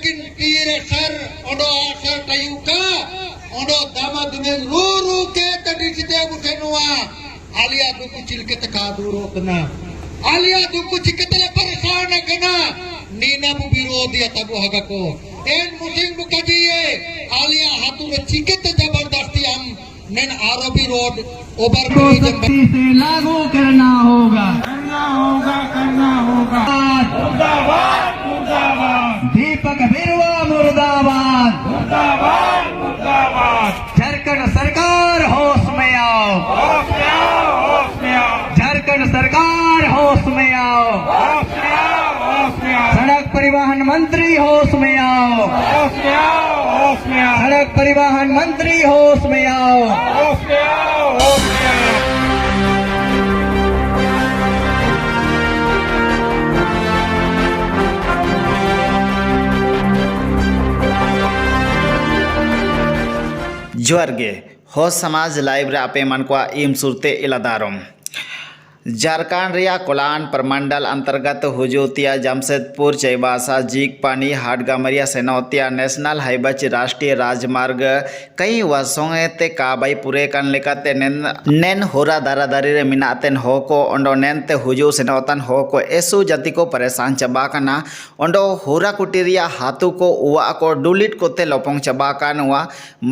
लेकिन तीरे सर ओडो आसर तयुका ओडो दामा दुमे रू के तडिसिते बुसेनुआ आलिया दुकु चिलके तका दूरोतना आलिया दुकु चिकतले परेशान कना नीना बु विरोधी तबु हगको एन मुसिंग बुकजिए आलिया हाथुरे चिकते जबरदस्ती हम नेन आरबी रोड ओवर ब्रिज से लागू करना होगा मुर्दाबाद मुर्दाबाद दीपक बिरुवा मुर्दाबाद झारखंड सरकार होश में आओ झारखंड सरकार होश में आओ सड़क परिवहन मंत्री होश में आओ सड़क परिवहन मंत्री होश में आओ जोरगे हो समाज लाइव रे आपे मन को इम सुरते इलादारम झारखंड रिया कोलान प्रमंडल अंतर्गत हुजूतिया जमशेदपुर चैबासा जीक पानी हाटगामरिया सेनौतिया नेशनल हाईवे राष्ट्रीय राजमार्ग कई वर्षों ते काबाई पूरे कान लेकाते नेन होरा दारा दारी रे मिनातेन हो को ओंडो नेनते हुजू सेनौतन हो को एसु जाति को परेशान चबा कना ओंडो होरा कुटिरिया हाथू को उवा को डुलिट कोते लोपोंग चबा कानवा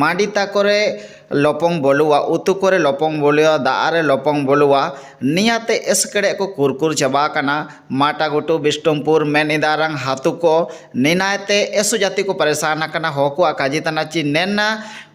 मांडिता करे लोपोंग बोलुआ उतु करे लोपोंग बोलुआ दारे लोपोंग बोलुआ नियाते एसकड़े को कुरकुर चबा कना माटा गुटू बिष्टुमपुर मेनिदारंग हाथू को निनायते एसु जाति को परेशान कना होको अकाजितना ची नेना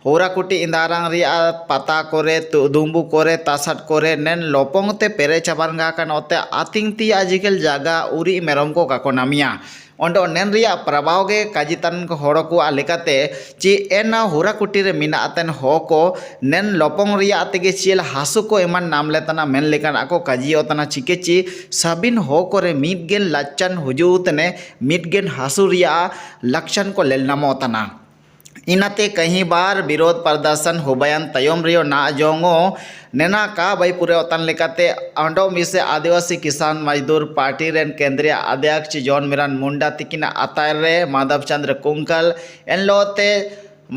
होरा कुटी इंदारंग रिया पता करे दुम्बु करे तासट करे नेन लोपोंग ते पेरे चबारंगा कन ओते आतिंग ती आजिकल जागा उरी मेरम को काको नामिया ओंडो नेन रिया प्रभाव गे काजितन को होड़ को आलेकाते ची एना होरा कुटी रे मिना अतन हो को नेन लोपोंग रिया अतेगे चिल हासु को एमन नाम लेतना मेन लेकन आको काजियो तना चिकेची साबिन हो करे मिटगेन लक्षण हुजूतने मिटगेन हासु रिया लक्षण को लेलनामो तना इनाते कहीं बार विरोध प्रदर्शन होबयन तयम रियो ना जोंगो नेना का भाई पूरे ओतन लेकाते अंडो मिसे आदिवासी किसान मजदूर पार्टी रेन केंद्रीय अध्यक्ष जॉन मिरान मुंडा तिकिना अतायर रे माधव चंद्र कुंकल एनलोते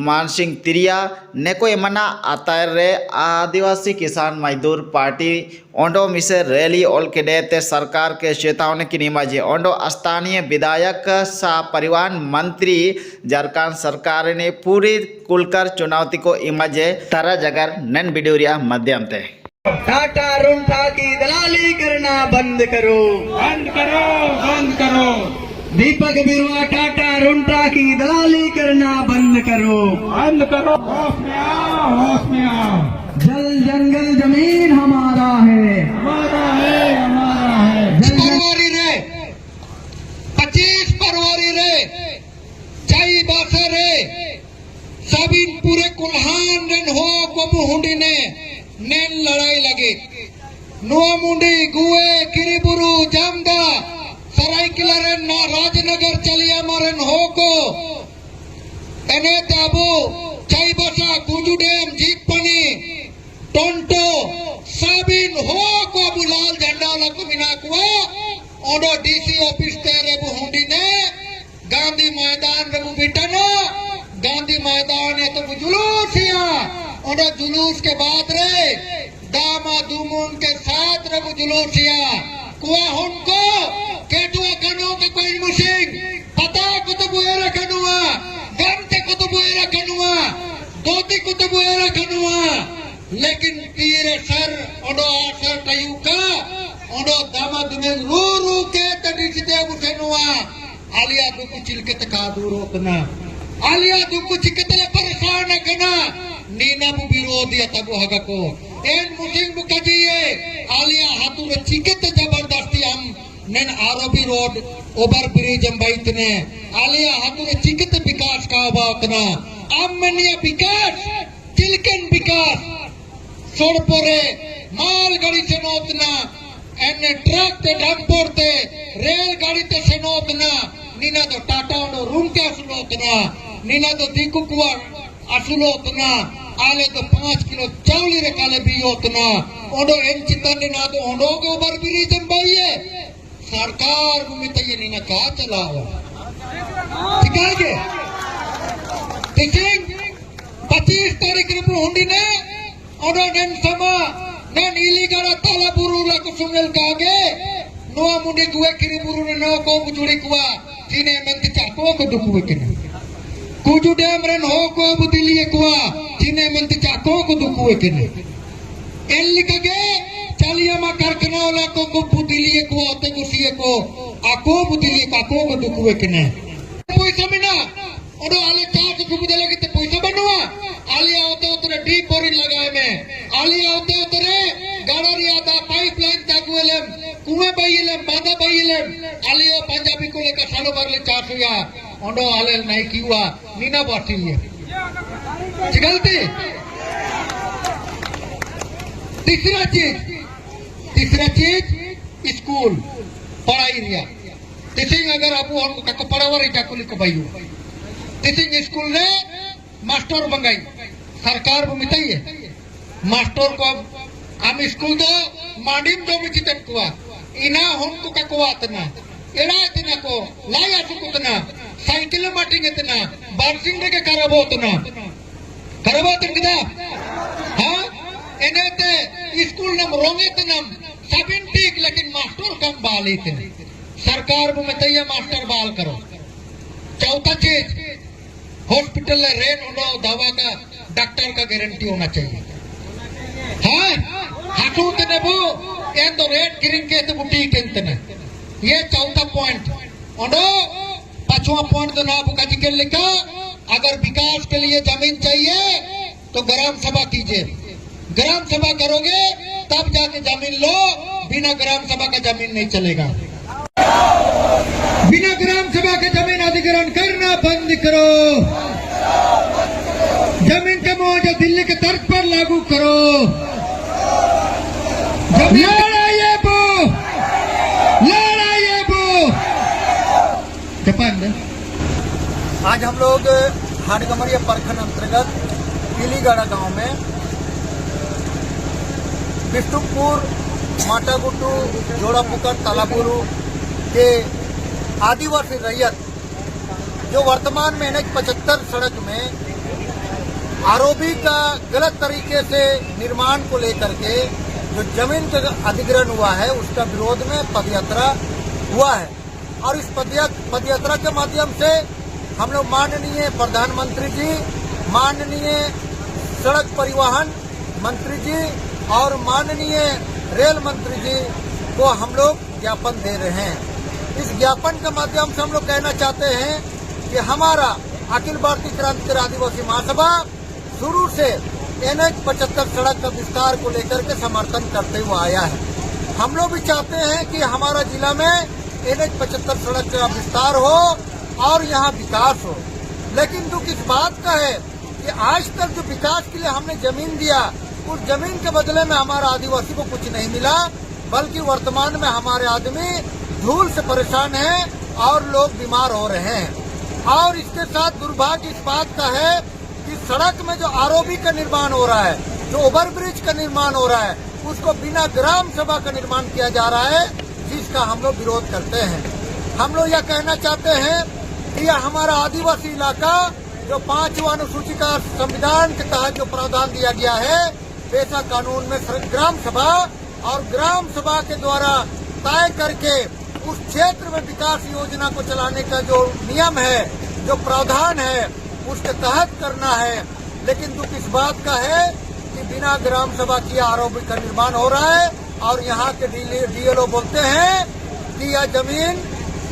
मानसिंह तिरिया नेको एमना अतायर रे आदिवासी किसान मजदूर पार्टी ओंडो मिसे रैली ऑल केडेते सरकार के चेतावनी की निमाजी ओंडो स्थानीय विधायक सा परिवहन मंत्री झारखंड सरकार ने पूरी कुलकर चुनौती को इमाजे तारा जगर नन वीडियो माध्यम ते टाटा रुंठा की दलाली करना बंद करो दीपक बिरुवा टाटा रुंठा की दलाली करना बंद करो होश में आओ जल जंगल जमीन हमारा है फरवरी रे 25 फरवरी रे चाई बासा रे साबिन पूरे कुल्हान रेन हो कोबु हुंडी ने नेन लड़ाई लगे नुआ मुंडी गुए किरीबुरु जामदा सरायकिला रेन ना राजनगर चलिया मारन हो को एने ताबू चाई बासा गुंजू डैम जीक पानी टोंटो साबिन हो को बुलाल झंडा लको मिना को ओडो डीसी ऑफिस ते रेबु हुंडी ने गांधी मैदान रेबु बिटना गांधी मैदान है तो जुलूसिया ओडो जुलूस के बाद रे दामा दुमुन के साथ रेबु जुलूसिया कुआ हुनको केटुआ कनो के कोई मुसिंग पता को तो बुएरा कनुआ गंते को तो बुएरा कनुआ दोती को तो बुएरा कनुआ लेकिन तीरे सर ओडो आसर तयुका ओडो दामा दुमे रू के तडिसिते बुसेनुआ आलिया दुकु चिलके तका दूरोतना आलिया दुकु चिकतले परेशान कना नीना बु विरोधी तबु हगको एन मुसिंग बुकजिए आलिया हाथुरे चिकते जबरदस्ती हम नेन आरबी रोड ओवर ब्रिज बैठने आलिया हाथुरे चिकते विकास का बाकना आमनिया विकास चिलकन विकास सोड़पोरे माल गाड़ी से नोतना एने ट्रक ते डंपर ते रेल गाड़ी ते से नोतना नीना तो टाटा नो रूम के असुलोतना नीना तो दिकु कुआ असुलोतना आले तो 5 किलो चावली रे काले भी होतना ओडो एन चितन ना तो ओडो के ऊपर भी रिजम भाईए सरकार में तो ये नीना का चलावा दिखाएंगे टीचिंग 25 तारीख रे हुंडी ने और नन समा नन इलीगल ताला बुरु ला को सुंगल कागे नोआ मुंडी कुए किरी बुरु ने नो को बुजुड़ी कुआ तीने मंत चाको को दुकुए के कुजु डैम रन हो को बुदिलिए कुआ तीने मंत चाको को दुकुए के एल्ली कगे चालिया मा कारखाना वाला को बुदिलिए कुआ ते कुसिए को आको बुदिलिए काको को दुकुए के पैसा मिना और आले चार को बुदले के पैसा बनवा आले आवते उतरे डीप बोरिंग लगाए में आले आवते उतरे गाड़ी आदा पाइपलाइन ताकुएलम कुएं बाइलम बादा बाइलम आले ओ पंजाबी को लेकर सालो बारले चार या ओंडो आले नहीं किवा नीना बाटिलिए गलती तीसरा चीज स्कूल पढ़ाई रिया टीचिंग अगर आप उनको का पढ़ावर जाकुली को बाइयो टीचिंग स्कूल ने मास्टर बंगाई सरकार को मिताई है मास्टर को हम स्कूल दो मांडीम दो में चितन कुआ इना हमको का कुआतना एड़ा इतना को लाया सुकुतना साइकिल माटिंग इतना बार्सिंग के करबो इतना किदा हाँ इन्हें ते स्कूल नम रोंगे इतना सबिन ठीक लेकिन मास्टर कम बाली थे सरकार को मिताई मास्टर बाल करो चौथा चीज हॉस्पिटल में रेन होना दवा का डॉक्टर का गारंटी होना चाहिए हाँ हाथों ते नेबो एन तो रेट किरिंग के तो बुटी केंतने ये चौथा पॉइंट ओनो पांचवा पॉइंट तो ना बुका जी के लिखा अगर विकास के लिए जमीन चाहिए तो ग्राम सभा कीजिए ग्राम सभा करोगे तब जाके जमीन लो बिना ग्राम सभा का जमीन नहीं चलेगा बिना ग्राम सभा के जमीन अधिग्रहण करना बंद करो जमीन का मुआवजा दिल्ली के तर्क पर लागू करो लड़ाइए जापान में आज हम लोग हाटगमरिया प्रखंड अंतर्गत पीलीगढ़ा गांव में बिष्टुपुर माटागुट्टू जोड़ापुकर तालापुरु के आदिवासी रैयत जो वर्तमान में NH-75 सड़क में आरओबी का गलत तरीके से निर्माण को लेकर के जो जमीन का अधिग्रहण हुआ है उसका विरोध में पदयात्रा हुआ है और इस पदयात्रा के माध्यम से हम लोग माननीय प्रधानमंत्री जी, माननीय सड़क परिवहन मंत्री जी और माननीय रेल मंत्री जी को हम लोग ज्ञापन दे रहे हैं। इस ज्ञापन के माध्यम से हम लोग कहना चाहते हैं कि हमारा अखिल भारतीय क्रांतिकारी आदिवासी महासभा शुरू से NH-75 सड़क का विस्तार को लेकर के समर्थन करते हुए आया है। हम लोग भी चाहते हैं कि हमारा जिला में NH-75 सड़क का विस्तार हो और यहाँ विकास हो, लेकिन दुख इस बात का है कि आज तक जो विकास के लिए हमने जमीन दिया उस जमीन के बदले में हमारा आदिवासी को कुछ नहीं मिला, बल्कि वर्तमान में हमारे आदमी धूल से परेशान हैं और लोग बीमार हो रहे हैं। और इसके साथ दुर्भाग्य इस बात का है कि सड़क में जो आरओबी का निर्माण हो रहा है, जो ओवरब्रिज का निर्माण हो रहा है, उसको बिना ग्राम सभा का निर्माण किया जा रहा है, जिसका हम लोग विरोध करते हैं। हम लोग यह कहना चाहते हैं कि यह हमारा आदिवासी इलाका जो 5वां अनुसूची का संविधान के तहत जो प्रावधान दिया गया है, पेशा कानून में ग्राम सभा और ग्राम सभा के द्वारा तय करके उस क्षेत्र में विकास योजना को चलाने का जो नियम है, जो प्रावधान है, उसके तहत करना है। लेकिन दुख इस बात का है कि बिना ग्राम सभा की आरओबी का निर्माण हो रहा है और यहाँ के डीएलओ बोलते हैं कि यह जमीन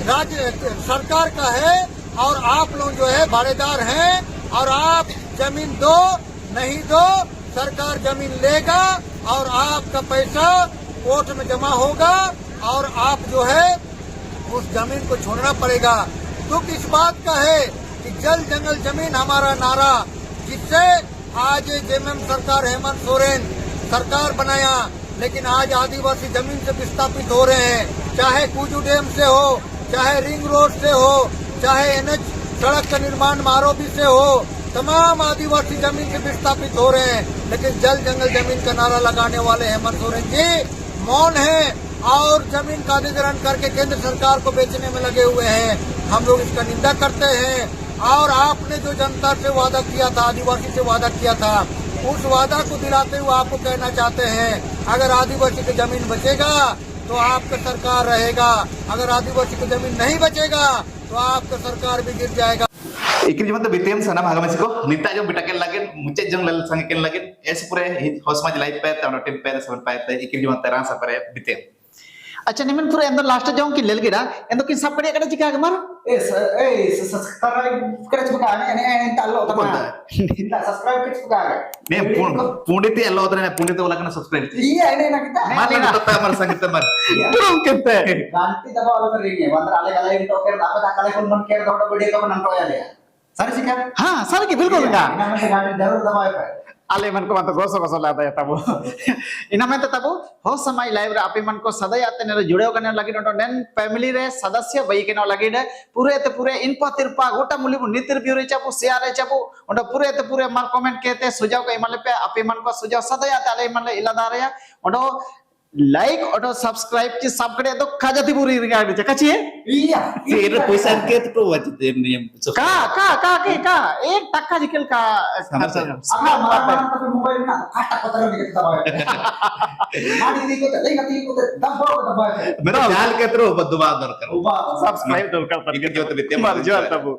राज्य सरकार का है और आप लोग जो है भाड़ेदार हैं और आप जमीन दो नहीं दो, सरकार जमीन लेगा और आपका पैसा कोर्ट में जमा होगा और आप जो है उस जमीन को छोड़ना पड़ेगा। दुख इस बात का है कि जल जंगल जमीन हमारा नारा, जिससे आज जेएमएम सरकार हेमंत सोरेन सरकार बनाया, लेकिन आज आदिवासी जमीन से विस्थापित हो रहे हैं, चाहे कुजू डैम से हो, चाहे रिंग रोड से हो, चाहे NH सड़क का निर्माण आरओबी से हो, तमाम आदिवासी जमीन से विस्थापित हो रहे हैं। लेकिन जल जंगल जमीन का नारा लगाने वाले हेमंत सोरेन जी मौन हैं और जमीन का अधिग्रहण करके केंद्र सरकार को बेचने में लगे हुए हैं। हम लोग इसका निंदा करते हैं। और आपने जो जनता से वादा किया था, आदिवासी से वादा किया था, उस वादा को दिलाते हुए आपको कहना चाहते हैं, अगर आदिवासी की जमीन बचेगा तो आपका सरकार रहेगा, अगर आदिवासी की जमीन नहीं बचेगा तो आपका सरकार भी गिर जाएगा। इकरी जमन तो बितेम सना भागमसी को निता जो बिटा के लगे मुचे जंग लल संग के लगे ऐसे पूरे होसमा जलाई पे तनो टिम पे सब पे इकरी जमन तेरा सा परे बितेम अच्छा निमन पूरे अंदर लास्ट जाऊं कि लेल गिरा एंदो किन सब कड़े कड़े चिका गमर subscribe kerja buka ini talo Apa? kita subscribe kerja buka ne pundi te allo tane pundi te ulakana subscribe iya ini enak kita mana to tamar sangat tamar Turun kente. ganti dapat kalau teringnya wantar ale kala ini toker dapat kala pun men care dapat video kapan nonton ya dia sari sih kan हाँ sir की बिल्कुल का ini namanya ganti dapat dapat apa आले मन को मत गोसो गोसो लाता है तबो इना में तो तबो हो समय लाइव रे आपे मन को सदा आते ने जुड़े कने लगी नोटो नेन फैमिली रे सदस्य बई के न लगी दे पूरे इनपा तिरपा गोटा मुली नितिर बियो रे चापो शेयर रे चापो ओंडा पूरे मार कमेंट कहते सुझाव के इमले पे आपे मन को सुझाव सदा आते आले मन इलादार या ओंडो लाइक ओंडो सब्सक्राइब ची सब कड़े तो खाजाती पूरी रिगार्ड चे कची iya फिर पैसा के तो वजह नियम का एक टक्का जिकल का apa marah tapi mobile na kata kota lagi kita dapat mari di kota lagi nanti kota dapat मेरा जाल के तो बदवा दर करो ubah सब्सक्राइब तो कर इकरी जो तो बितेम मर जो तबो